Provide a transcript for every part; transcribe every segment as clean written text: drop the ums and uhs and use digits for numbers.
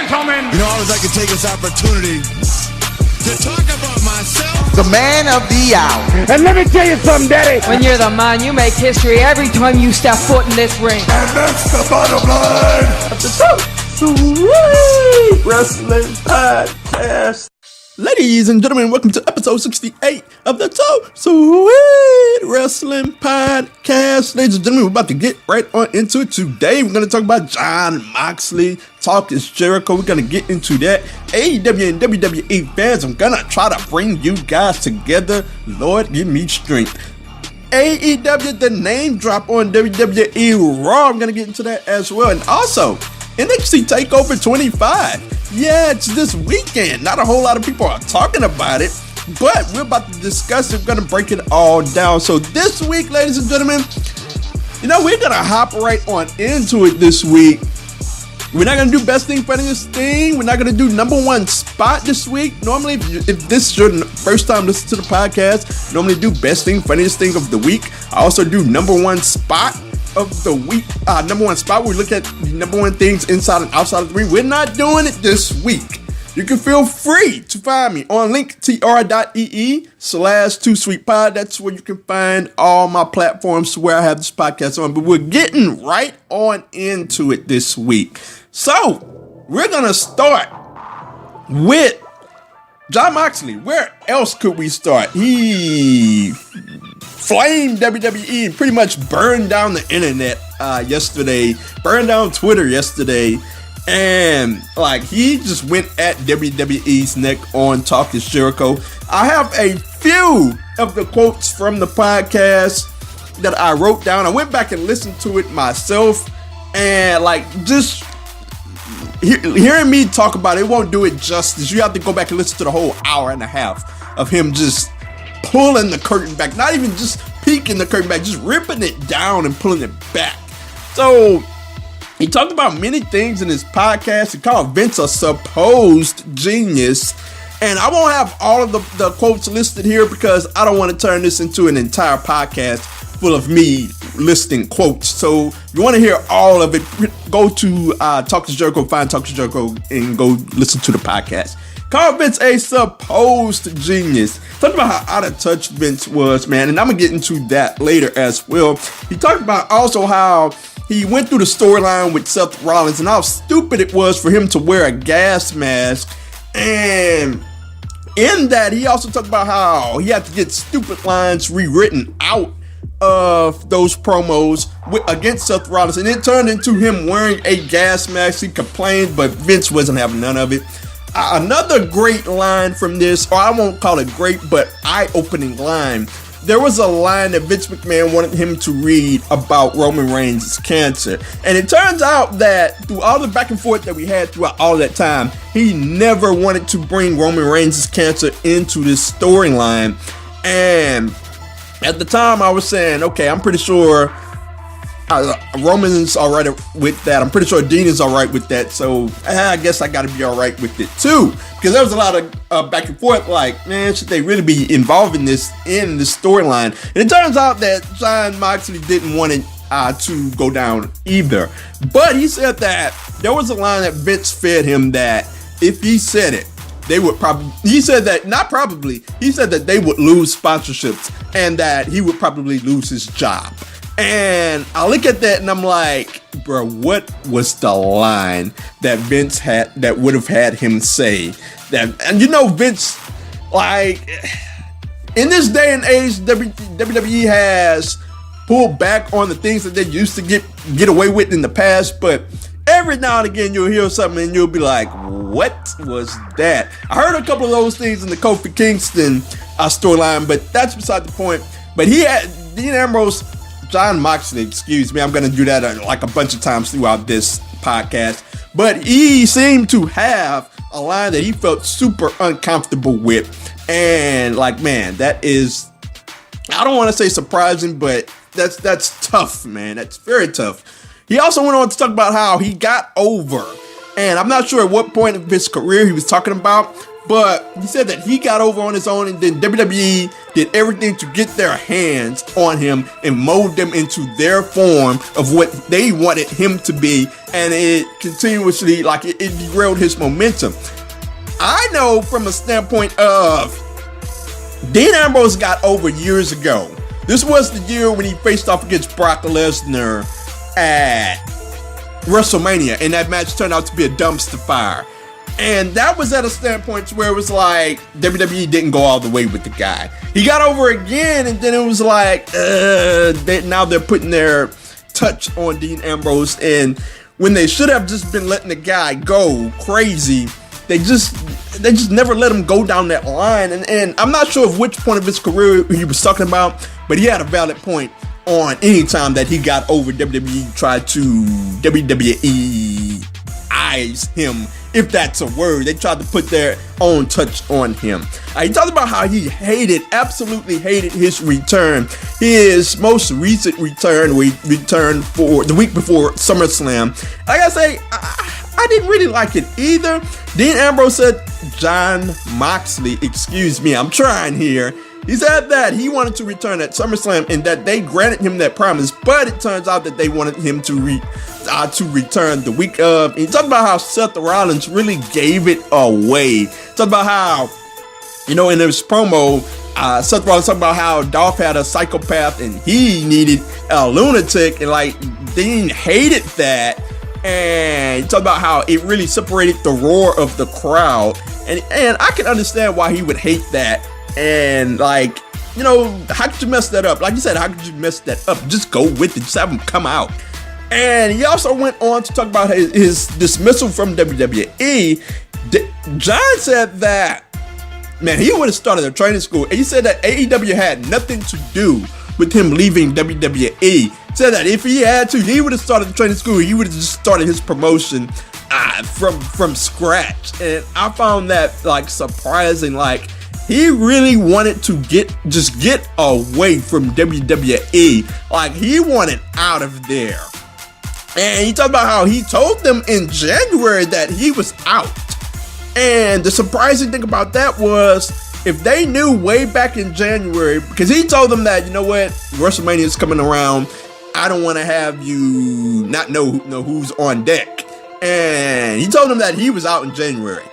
gentlemen. You know, I always like to take this opportunity to talk about myself. The man of the hour. And let me tell you something, Daddy. When you're the man, you make history every time you step foot in this ring. And that's the bottom line. Sweet Wrestling Podcast. Ladies and gentlemen, welcome to episode 68 of the Sweet Wrestling Podcast. Ladies and gentlemen, we're about to get right on into it today. We're going to talk about Jon Moxley, Talk is Jericho. We're going to get into that. AEW and WWE fans, I'm going to try to bring you guys together. Lord, give me strength. AEW, the name drop on WWE Raw. I'm going to get into that as well. And also, NXT Takeover 25. Yeah, it's this weekend. Not a whole lot of people are talking about it, but we're about to discuss it. We're going to break it all down. So this week, ladies and gentlemen, you know, we're going to hop right on into it this week. We're not going to do best thing, funniest thing. We're not going to do number one spot this week. Normally, if this is your first time listening to the podcast, normally do best thing, funniest thing of the week. I also do number one spot of the week. Number one spot, we look at the number one things inside and outside of the ring. We're not doing it this week. You can feel free to find me on linktr.ee/2sweetpod. That's where you can find all my platforms where I have this podcast on. But we're getting right on into it this week. So we're going to start with Jon Moxley. Where else could we start? He flamed WWE and pretty much burned down the internet yesterday, burned down Twitter yesterday, and like he just went at WWE's neck on Talk is Jericho. I have a few of the quotes from the podcast that I wrote down. I went back and listened to it myself, and like just hearing me talk about it won't do it justice. You have to go back and listen to the whole hour and a half of him just pulling the curtain back, not even just peeking the curtain back, just ripping it down and pulling it back. So he talked about many things in his podcast. He called Vince a supposed genius, and I won't have all of the quotes listed here because I don't want to turn this into an entire podcast full of me listing quotes. So if you want to hear all of it, go to Talk to Jericho, find Talk to Jericho, and go listen to the podcast. Called Vince a supposed genius. Talked about how out of touch Vince was, man, and I'm gonna get into that later as well. He talked about also how he went through the storyline with Seth Rollins and how stupid it was for him to wear a gas mask. And in that, he also talked about how he had to get stupid lines rewritten out of those promos against Seth Rollins, and it turned into him wearing a gas mask. He complained, but Vince wasn't having none of it. Another great line from this, or I won't call it great, but eye-opening line. There was a line that Vince McMahon wanted him to read about Roman Reigns' cancer. And it turns out that through all the back and forth that we had throughout all that time, he never wanted to bring Roman Reigns' cancer into this storyline. And at the time, I was saying, okay, I'm pretty sure Roman's all right with that. I'm pretty sure Dean is all right with that. So I guess I got to be all right with it too. Because there was a lot of back and forth like, man, should they really be involved in this storyline? And it turns out that Jon Moxley didn't want it to go down either. But he said that there was a line that Vince fed him that if he said it, they would probably, he said that, not probably, he said that they would lose sponsorships and that he would probably lose his job. And I look at that and I'm like, bro, what was the line that Vince had that would have had him say that? And you know, Vince, like, in this day and age, WWE has pulled back on the things that they used to get away with in the past, but every now and again you'll hear something and you'll be like, what was that? I heard a couple of those things in the Kofi Kingston storyline, but that's beside the point. But he had Dean Ambrose, Jon Moxley, excuse me, I'm going to do that like a bunch of times throughout this podcast, but he seemed to have a line that he felt super uncomfortable with, and like, man, that is, I don't want to say surprising, but that's tough, man. That's very tough. He also went on to talk about how he got over, and I'm not sure at what point of his career he was talking about, But he said that he got over on his own, and then WWE did everything to get their hands on him and mold them into their form of what they wanted him to be. And it continuously, like, it derailed his momentum. I know from a standpoint of Dean Ambrose got over years ago. This was the year when he faced off against Brock Lesnar at WrestleMania, and that match turned out to be a dumpster fire. And that was at a standpoint where it was like WWE didn't go all the way with the guy. He got over again, and then it was like, now they're putting their touch on Dean Ambrose. And when they should have just been letting the guy go crazy, they just never let him go down that line. And I'm not sure of which point of his career he was talking about, but he had a valid point on any time that he got over. WWE tried to WWE-ize him, if that's a word. They tried to put their own touch on him. He talked about how he absolutely hated his return. His most recent return, we returned for the week before SummerSlam. I gotta say, I didn't really like it either. Dean Ambrose said, Jon Moxley, excuse me, I'm trying here. He said that he wanted to return at SummerSlam and that they granted him that promise, but it turns out that they wanted him to return the week of. And he talked about how Seth Rollins really gave it away. He talked about how, in his promo, Seth Rollins talked about how Dolph had a psychopath and he needed a lunatic, and like Dean hated that. And he talked about how it really separated the roar of the crowd, and I can understand why he would hate that. And like, how could you mess that up? Like you said, how could you mess that up? Just go with it. Just have him come out. And he also went on to talk about his dismissal from WWE. John said that, man, he would have started a training school. And he said that AEW had nothing to do with him leaving WWE. Said that if he had to, he would have started the training school. He would have just started his promotion from scratch. And I found that like surprising. Like, he really wanted to get away from WWE. Like, he wanted out of there. And he talked about how he told them in January that he was out. And the surprising thing about that was, if they knew way back in January, because he told them that, WrestleMania is coming around, I don't want to have you not know who's on deck. And he told them that he was out in January.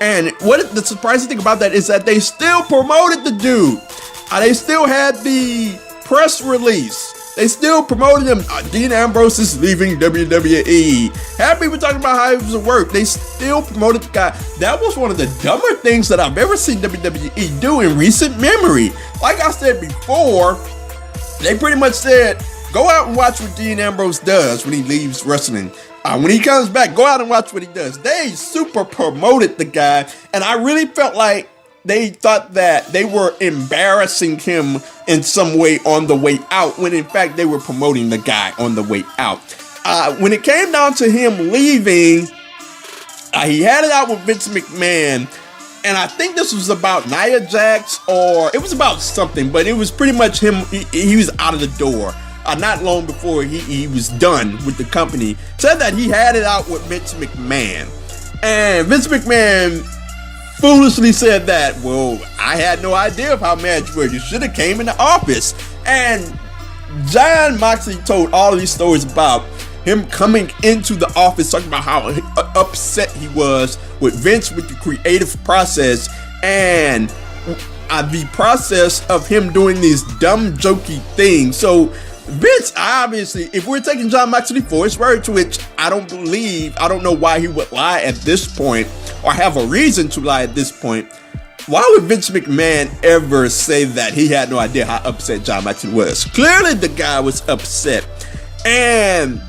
And what the surprising thing about that is that they still promoted the dude. They still had the press release. They still promoted him. Dean Ambrose is leaving WWE. Had people talking about how he was at work. They still promoted the guy. That was one of the dumber things that I've ever seen WWE do in recent memory. Like I said before, they pretty much said, go out and watch what Dean Ambrose does when he leaves wrestling. When he comes back, go out and watch what he does. They super promoted the guy, and I really felt like they thought that they were embarrassing him in some way on the way out, when in fact they were promoting the guy on the way out. When it came down to him leaving, he had it out with Vince McMahon, and I think this was about Nia Jax, or it was about something, but it was pretty much him. He was out of the door. Not long before he was done with the company. Said that he had it out with Vince McMahon. And Vince McMahon foolishly said that, well, I had no idea of how mad you were. You should have came in the office. And Jon Moxley told all of these stories about him coming into the office, talking about how upset he was with Vince with the creative process, and the process of him doing these dumb, jokey things. So Vince, obviously, if we're taking Jon Moxley for his word, to which I don't know why he would lie at this point, or have a reason to lie at this point. Why would Vince McMahon ever say that he had no idea how upset Jon Moxley was? Clearly the guy was upset. And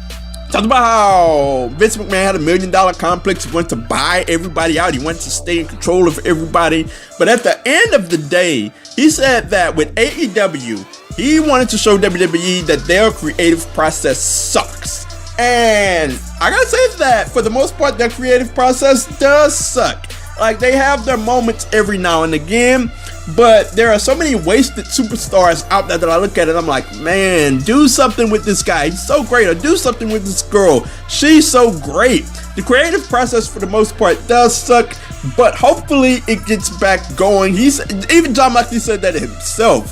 talked about how Vince McMahon had $1 million complex. He wanted to buy everybody out. He wanted to stay in control of everybody. But at the end of the day, he said that with AEW, he wanted to show WWE that their creative process sucks. And I gotta say that for the most part, their creative process does suck. Like, they have their moments every now and again, But there are so many wasted superstars out there that I look at it and I'm like, man, do something with this guy. He's so great. Or do something with this girl. She's so great. The creative process for the most part does suck, but hopefully it gets back going. Even Jon Moxley said that himself.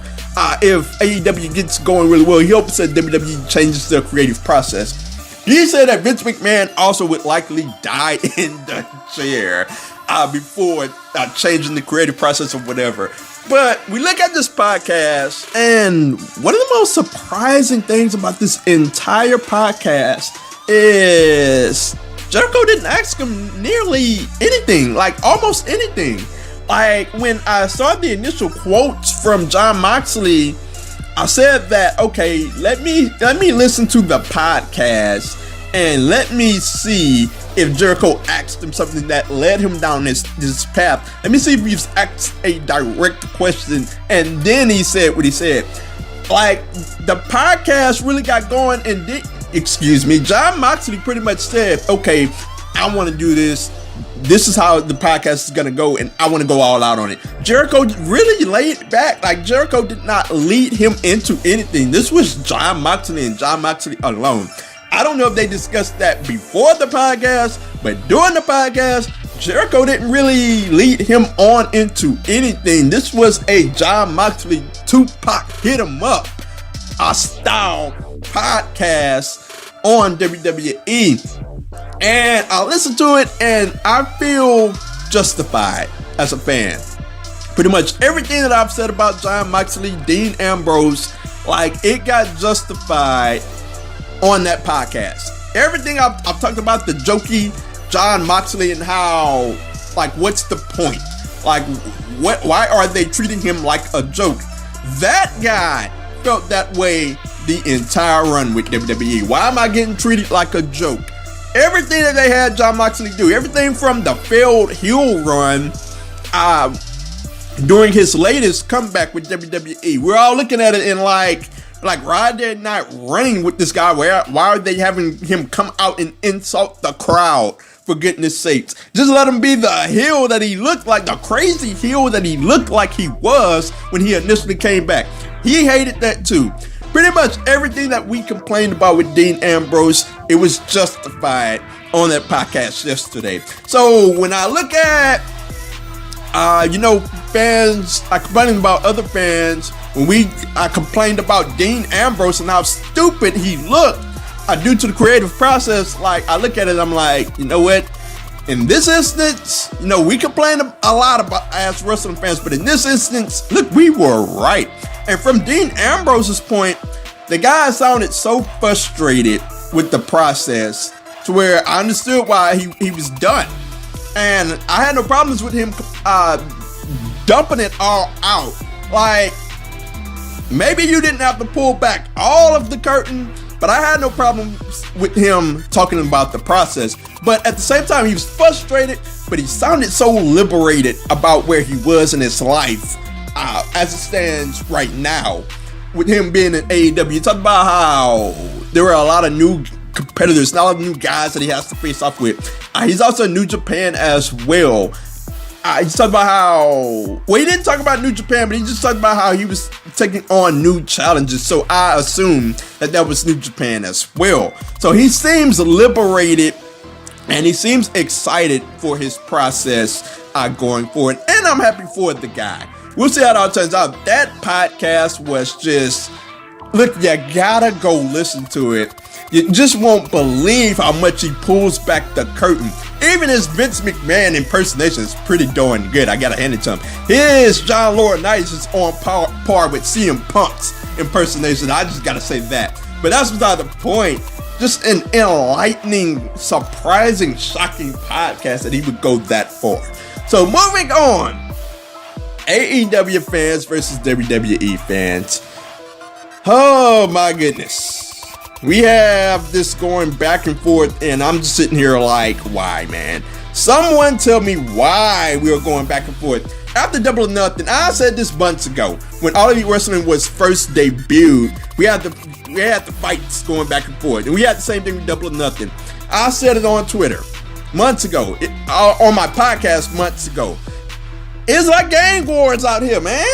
If AEW gets going really well, he hopes that WWE changes their creative process. He said that Vince McMahon also would likely die in the chair before changing the creative process or whatever. But we look at this podcast, and one of the most surprising things about this entire podcast is Jericho didn't ask him nearly anything, like almost anything. Like when I saw the initial quotes from Jon Moxley, I said that, okay, let me listen to the podcast and let me see if Jericho asked him something that led him down this path. Let me see if he's asked a direct question, and then he said what he said. Like, the podcast really got going, and Jon Moxley pretty much said, okay, I want to do this. This is how the podcast is going to go, and I want to go all out on it. Jericho really laid back. Like, Jericho did not lead him into anything. This was Jon Moxley and Jon Moxley alone. I don't know if they discussed that before the podcast, but during the podcast, Jericho didn't really lead him on into anything. This was a Jon Moxley Tupac hit 'em up style podcast on WWE. And I listened to it and I feel justified as a fan. Pretty much everything that I've said about Jon Moxley, Dean Ambrose, like, it got justified on that podcast. Everything I've talked about, the jokey Jon Moxley and how, like, what's the point? Like, why are they treating him like a joke? That guy felt that way the entire run with WWE. Why am I getting treated like a joke? Everything that they had Jon Moxley do, everything from the failed heel run during his latest comeback with WWE, we're all looking at it in like why are they not running with this guy? Why are they having him come out and insult the crowd? For goodness sakes, just let him be the heel that he looked like, the crazy heel that he looked like he was when he initially came back. He hated that too. Pretty much everything that we complained about with Dean Ambrose, it was justified on that podcast yesterday. So when I look at, fans, I complaining about other fans, when I complained about Dean Ambrose and how stupid he looked due to the creative process, like, I look at it, I'm like, you know what? In this instance, we complain a lot about as wrestling fans, but in this instance, look, we were right. And from Dean Ambrose's point, the guy sounded so frustrated with the process to where I understood why he was done. And I had no problems with him dumping it all out. Like, maybe you didn't have to pull back all of the curtain, but I had no problem with him talking about the process. But at the same time, he was frustrated, but he sounded so liberated about where he was in his life as it stands right now. With him being in AEW, talk about how there were a lot of new competitors, not a lot of new guys that he has to face off with. He's also in New Japan as well. He's talking about how, he didn't talk about New Japan, but he just talked about how he was taking on new challenges. So I assume that was New Japan as well. So he seems liberated and he seems excited for his process going forward. And I'm happy for the guy. We'll see how it all turns out. That podcast was just, look, you gotta go listen to it. You just won't believe how much he pulls back the curtain. Even his Vince McMahon impersonation is pretty darn good. I gotta hand it to him. His John Laurinaitis is on par with CM Punk's impersonation. I just gotta say that. But that's beside the point. Just an enlightening, surprising, shocking podcast that he would go that far. So moving on. AEW fans versus WWE fans. Oh my goodness. We have this going back and forth, and I'm just sitting here like, why, man? Someone tell me why we are going back and forth. After Double or Nothing, I said this months ago, when All Elite Wrestling was first debuted, we had the fights going back and forth, and we had the same thing with Double or Nothing. I said it on Twitter months ago, on my podcast months ago. It's like gang wars out here, man.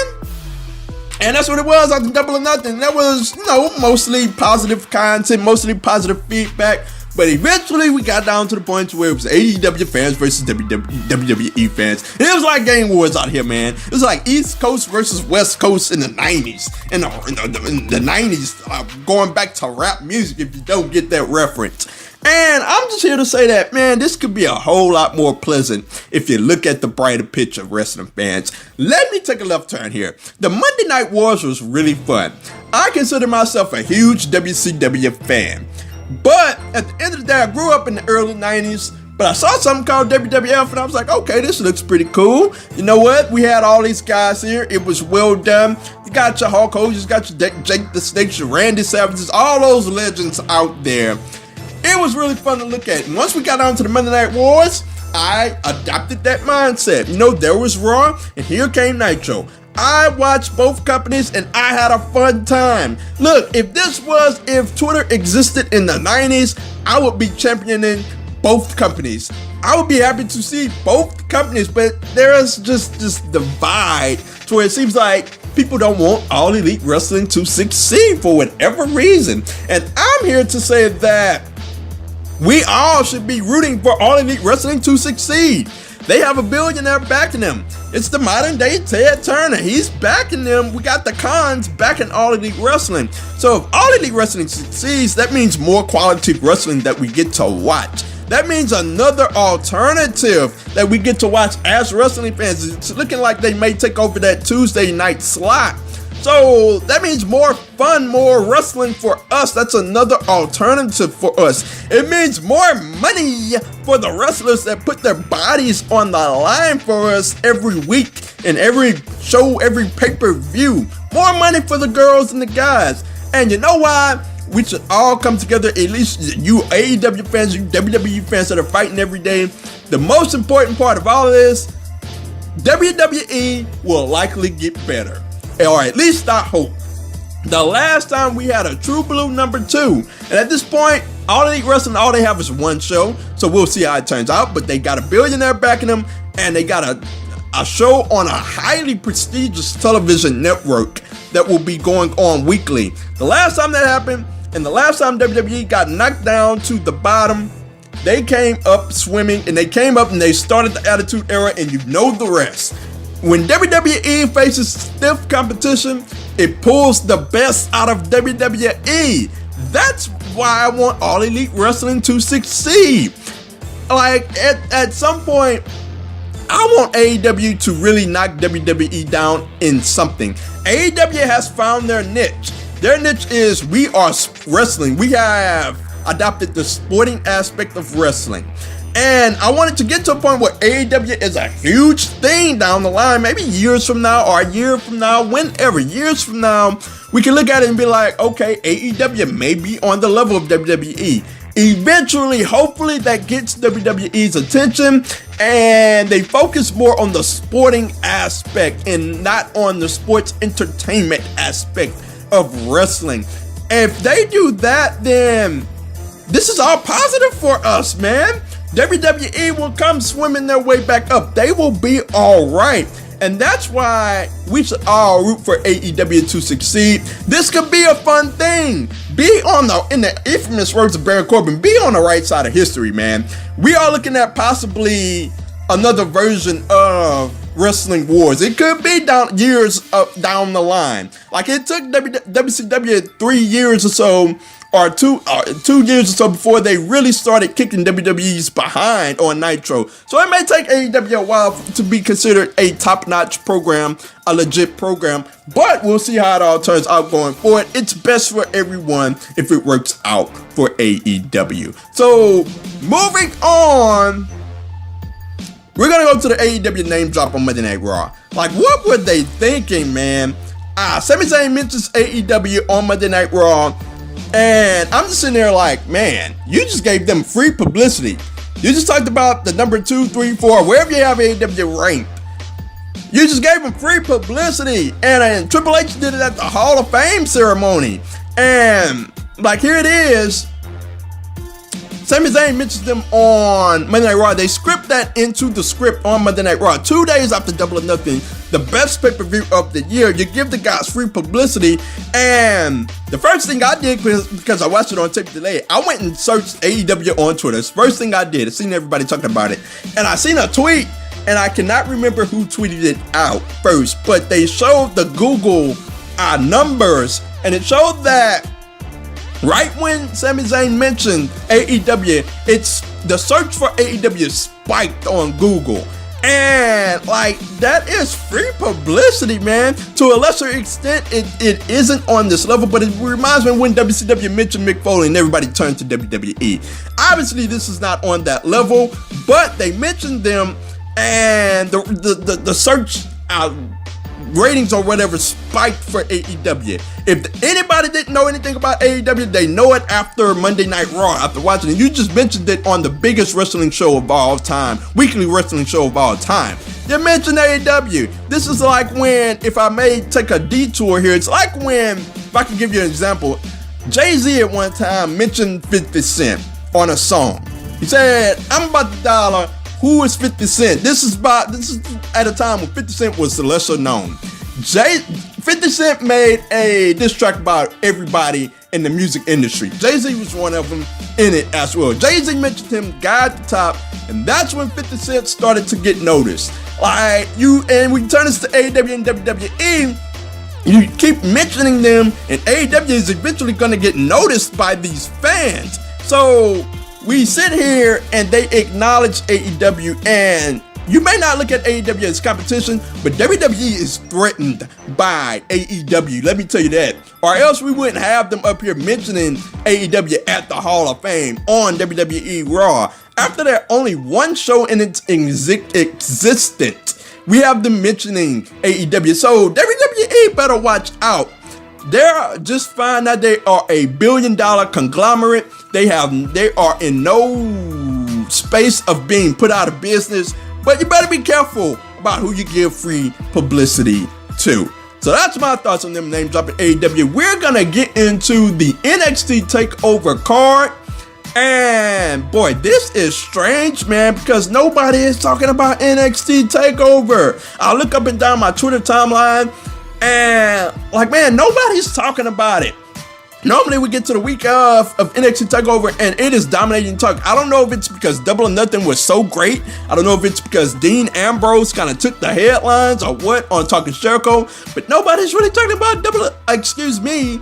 And that's what it was after Double or Nothing. That was, mostly positive content, mostly positive feedback. But eventually we got down to the point where it was AEW fans versus WWE fans. And it was like gang wars out here, man. It was like East Coast versus West Coast in the 90s. In the 90s, going back to rap music if you don't get that reference. And I'm just here to say that, man, this could be a whole lot more pleasant if you look at the brighter picture of wrestling fans. Let me take a left turn here. The Monday Night Wars was really fun. I consider myself a huge WCW fan. But at the end of the day, I grew up in the early 90s, but I saw something called WWF and I was like, okay, this looks pretty cool. You know what? We had all these guys here. It was well done. You got your Hulk Hogan, you got your Jake the Snake, your Randy Savages, all those legends out there. It was really fun to look at. And once we got down to the Monday Night Wars, I adopted that mindset. There was Raw and here came Nitro. I watched both companies and I had a fun time. Look, if Twitter existed in the 90s, I would be championing both companies. I would be happy to see both companies, but there is just this divide to where it seems like people don't want All Elite Wrestling to succeed for whatever reason. And I'm here to say that we all should be rooting for All Elite Wrestling to succeed. They have a billionaire backing them. It's the modern day Ted Turner. He's backing them. We got the Khans backing All Elite Wrestling. So if All Elite Wrestling succeeds, that means more quality wrestling that we get to watch. That means another alternative that we get to watch as wrestling fans. It's looking like they may take over that Tuesday night slot. So that means more fun, more wrestling for us. That's another alternative for us. It means more money for the wrestlers that put their bodies on the line for us every week and every show, every pay-per-view. More money for the girls and the guys. And you know why? We should all come together, at least you AEW fans, you WWE fans that are fighting every day. The most important part of all of this, WWE will likely get better. Or at least I hope. The last time we had a True Blue number 2, and at this point, All Elite Wrestling, all they have is one show, so we'll see how it turns out. But they got a billionaire backing them, and they got a show on a highly prestigious television network that will be going on weekly. The last time that happened, and the last time WWE got knocked down to the bottom, they came up swimming, and they came up and they started the Attitude Era, and you know the rest. When WWE faces stiff competition, it pulls the best out of WWE. That's why I want All Elite Wrestling to succeed. Like, at some point, I want AEW to really knock WWE down in something. AEW has found their niche. Their niche is we are wrestling. We have adopted the sporting aspect of wrestling. And I wanted to get to a point where AEW is a huge thing down the line, maybe years from now or a year from now, whenever, years from now, we can look at it and be like, okay, AEW may be on the level of WWE. Eventually, hopefully that gets WWE's attention and they focus more on the sporting aspect and not on the sports entertainment aspect of wrestling. If they do that, then this is all positive for us, man. WWE will come swimming their way back up. They will be all right. And that's why we should all root for AEW to succeed. This could be a fun thing. Be in the infamous words of Baron Corbin, be on the right side of history, man. We are looking at possibly another version of Wrestling Wars. It could be years down the line. Like it took WCW 3 years or so, or 2 years or so before they really started kicking WWE's behind on Nitro. So it may take AEW a while to be considered a top-notch program, a legit program, but we'll see how it all turns out going forward. It's best for everyone if it works out for AEW. So moving on, we're gonna go to the AEW name drop on Monday Night Raw. Like, what were they thinking, man? Sami Zayn mentions AEW on Monday Night Raw, and I'm just sitting there like, man, you just gave them free publicity. You just talked about the number 2, 3, 4, wherever you have AEW ranked. You just gave them free publicity. And Triple H did it at the Hall of Fame ceremony. And like, here it is. Sami Zayn mentions them on Monday Night Raw. They script that into the script on Monday Night Raw. 2 days after Double or Nothing, the best pay-per-view of the year. You give the guys free publicity. And the first thing I did, because I watched it on tape delay, I went and searched AEW on Twitter. It's the first thing I did. I seen everybody talking about it. And I seen a tweet, and I cannot remember who tweeted it out first, but they showed the Google numbers, and it showed that right when Sami Zayn mentioned AEW, it's the search for AEW spiked on Google. And like, that is free publicity, man. To a lesser extent, it isn't on this level, but it reminds me when WCW mentioned Mick Foley and everybody turned to WWE. Obviously, this is not on that level, but they mentioned them, and the search ratings or whatever spiked for AEW. If anybody didn't know anything about AEW, they know it after Monday Night Raw, after watching it. You just mentioned it on the biggest wrestling show of all time, weekly wrestling show of all time. They mentioned AEW. This is like when, if I may take a detour here, it's like when, if I can give you an example, Jay-Z at one time mentioned 50 Cent on a song. He said, "I'm about the dollar. Who is 50 Cent?" This is at a time when 50 Cent was the lesser known. 50 Cent made a diss track about everybody in the music industry. Jay-Z was one of them in it as well. Jay-Z mentioned him, guy at the top, and that's when 50 Cent started to get noticed. And we turn this to AEW and WWE, you keep mentioning them, and AEW is eventually going to get noticed by these fans. So we sit here and they acknowledge AEW, and you may not look at AEW as competition, but WWE is threatened by AEW. Let me tell you that. Or else we wouldn't have them up here mentioning AEW at the Hall of Fame on WWE Raw. After that, only one show in its existence, we have them mentioning AEW. So WWE better watch out. They're just fine that they are a billion-dollar conglomerate. They are in no space of being put out of business, but you better be careful about who you give free publicity to. So that's my thoughts on them name dropping AEW. We're gonna get into the NXT Takeover card, and boy, this is strange, man, because nobody is talking about NXT Takeover. I look up and down my Twitter timeline, and like, man, nobody's talking about it. Normally we get to the week of NXT TakeOver and it is dominating talk. I don't know if it's because Double or Nothing was so great. I don't know if it's because Dean Ambrose kind of took the headlines or what on Talking Jericho, but nobody's really talking about NXT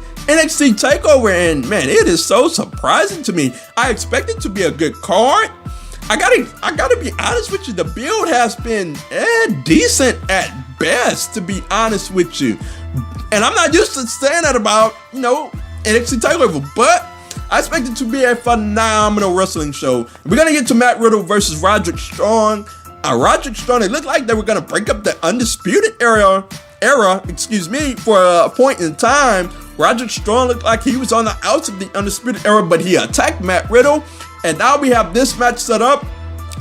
TakeOver, and man, it is so surprising to me. I expect it to be a good card. I gotta be honest with you. The build has been decent at best, to be honest with you. And I'm not used to saying that about, NXT TakeOver, but I expect it to be a phenomenal wrestling show. We're going to get to Matt Riddle versus Roderick Strong. Roderick Strong, it looked like they were going to break up the Undisputed era, for a point in time. Roderick Strong looked like he was on the outs of the Undisputed era, but he attacked Matt Riddle. And now we have this match set up.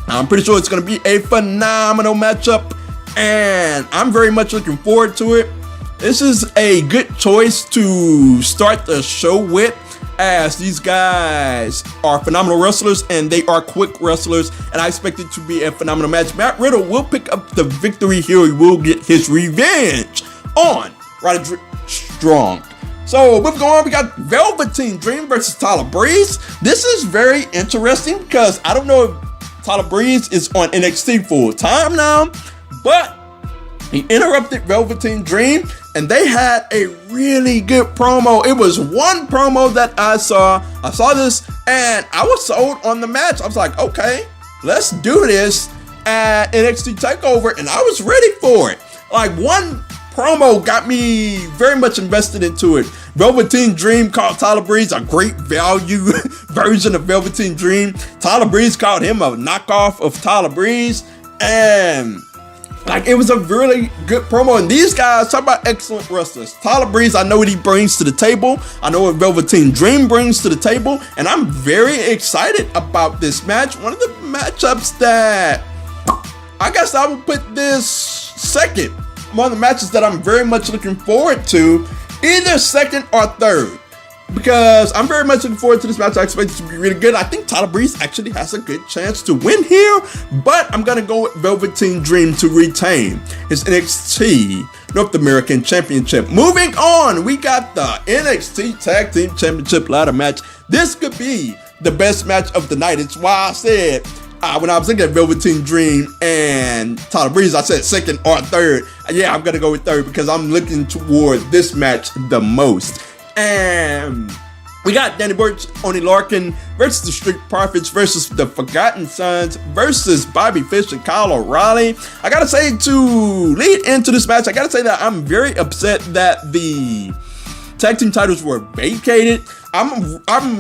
I'm pretty sure it's going to be a phenomenal matchup, and I'm very much looking forward to it. This is a good choice to start the show with, as these guys are phenomenal wrestlers and they are quick wrestlers, and I expect it to be a phenomenal match. Matt Riddle will pick up the victory here. He will get his revenge on Roderick Strong. So moving on, we got Velveteen Dream versus Tyler Breeze. This is very interesting because I don't know if Tyler Breeze is on NXT full time now, but he interrupted Velveteen Dream, and they had a really good promo. It was one promo that I saw. I saw this, and I was sold on the match. I was like, okay, let's do this at NXT TakeOver, and I was ready for it. Like, one promo got me very much invested into it. Velveteen Dream called Tyler Breeze a great value version of Velveteen Dream. Tyler Breeze called him a knockoff of Tyler Breeze, and like, it was a really good promo. And these guys, talk about excellent wrestlers. Tyler Breeze, I know what he brings to the table. I know what Velveteen Dream brings to the table. And I'm very excited about this match. One of the matchups that I guess I would put this second. One of the matches that I'm very much looking forward to. Either second or third. because I'm very much looking forward to this match. I expect it to be really good. I think Tyler Breeze actually has a good chance to win here, but I'm going to go with Velveteen Dream to retain his NXT North American Championship. Moving on, we got the NXT Tag Team Championship ladder match. This could be the best match of the night. It's why I said, when I was looking at Velveteen Dream and Tyler Breeze, I said second or third. Yeah, I'm going to go with third because I'm looking toward this match the most. And we got Danny Burch, Oney Larkin versus the Street Profits versus the Forgotten Sons versus Bobby Fish and Kyle O'Reilly. I gotta say, to lead into this match, I gotta say that I'm very upset that the tag team titles were vacated. I'm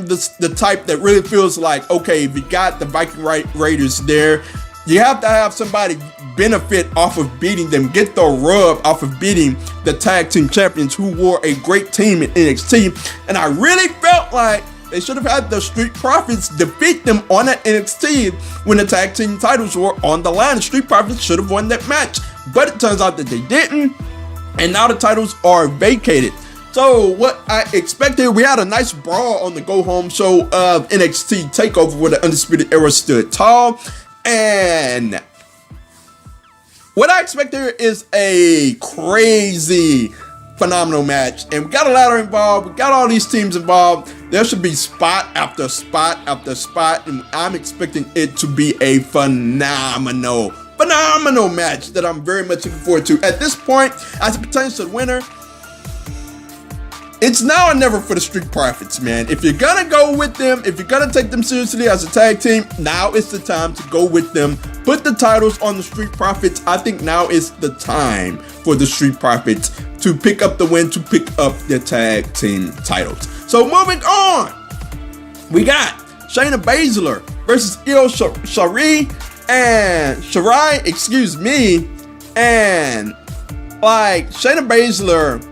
the type that really feels like, okay, if you got the Viking Raiders there, you have to have somebody benefit off of beating them, get the rub off of beating the tag team champions who were a great team in NXT. And I really felt like they should have had the Street Profits defeat them on that NXT when the tag team titles were on the line. The Street Profits should have won that match, but it turns out that they didn't, and now the titles are vacated. So what I expected, we had a nice brawl on the go-home show of NXT TakeOver where the Undisputed Era stood tall, and what I expect here is a crazy, phenomenal match. And we got a ladder involved. We got all these teams involved. There should be spot after spot after spot. And I'm expecting it to be a phenomenal match that I'm very much looking forward to. At this point, as it pertains to the winner, it's now or never for the Street Profits, man. If you're gonna go with them, if you're gonna take them seriously as a tag team, now is the time to go with them. Put the titles on the Street Profits. I think now is the time for the Street Profits to pick up the win, to pick up their tag team titles. So moving on, we got Shayna Baszler versus Io Shirai, and like Shayna Baszler.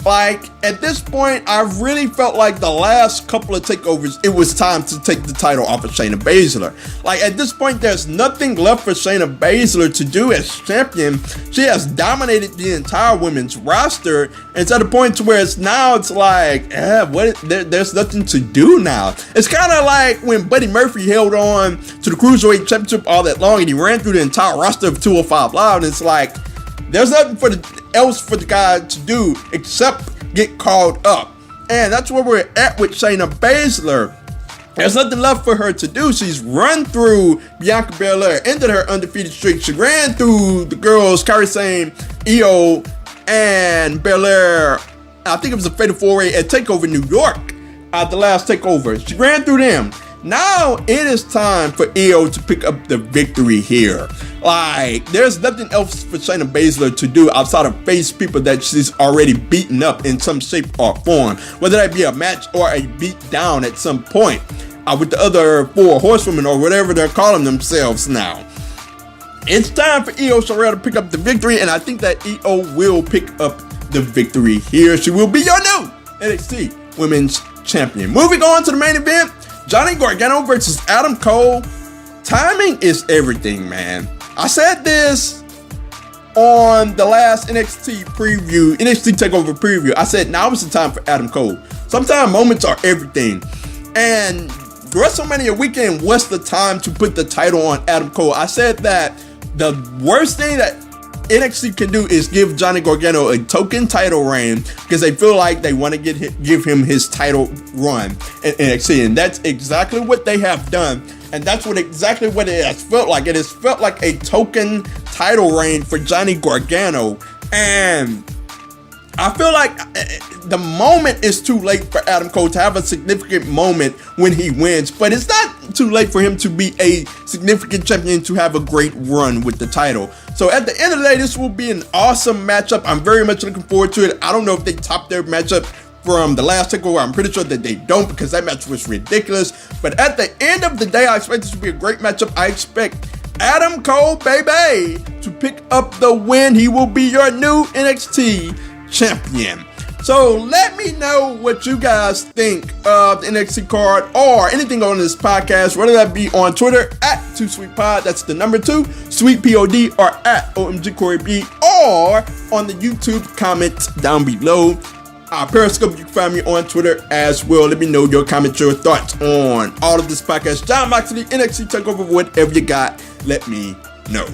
Like, at this point, I really felt like the last couple of takeovers, it was time to take the title off of Shayna Baszler. Like, at this point, there's nothing left for Shayna Baszler to do as champion. She has dominated the entire women's roster, and it's at a point to where it's like, there's nothing to do now. It's kind of like when Buddy Murphy held on to the Cruiserweight Championship all that long, and he ran through the entire roster of 205 Live, and it's like, there's nothing else for the guy to do except get called up. And that's where we're at with Shayna Baszler. There's nothing left for her to do. She's run through Bianca Belair, ended her undefeated streak. She ran through the girls, Kairi Sane, Io, and Belair. I think it was a fatal four-way at TakeOver New York. The last TakeOver. She ran through them. Now it is time for Io to pick up the victory here. Like, there's nothing else for Shayna Baszler to do outside of face people that she's already beaten up in some shape or form, whether that be a match or a beat down at some point with the other four horsewomen or whatever they're calling themselves now. It's time for Io Shirai to pick up the victory, and I think that Io will pick up the victory here. She will be your new NXT Women's Champion. Moving on to the main event, Johnny Gargano versus Adam Cole. Timing is everything, man. I said this on the last NXT TakeOver preview. I said now is the time for Adam Cole. Sometimes moments are everything. And WrestleMania weekend was the time to put the title on Adam Cole. I said that the worst thing that NXT can do is give Johnny Gargano a token title reign because they feel like they want to give him his title run in NXT, and that's exactly what they have done, and that's exactly what it has felt like. It has felt like a token title reign for Johnny Gargano, and I feel like the moment is too late for Adam Cole to have a significant moment when he wins, but it's not too late for him to be a significant champion to have a great run with the title. So at the end of the day, this will be an awesome matchup. I'm very much looking forward to it. I don't know if they top their matchup from the last TakeOver. I'm pretty sure that they don't because that match was ridiculous. But at the end of the day, I expect this to be a great matchup. I expect Adam Cole, baby, to pick up the win. He will be your new NXT champion. So let me know what you guys think of the NXT card or anything on this podcast, whether that be on Twitter at 2SweetPod, that's the number 2, SweetPod, or at OMGCoreyB, or on the YouTube comments down below. Periscope. You can find me on Twitter as well. Let me know your comments, your thoughts on all of this podcast. Jon Moxley, NXT Takeover, whatever you got, let me know.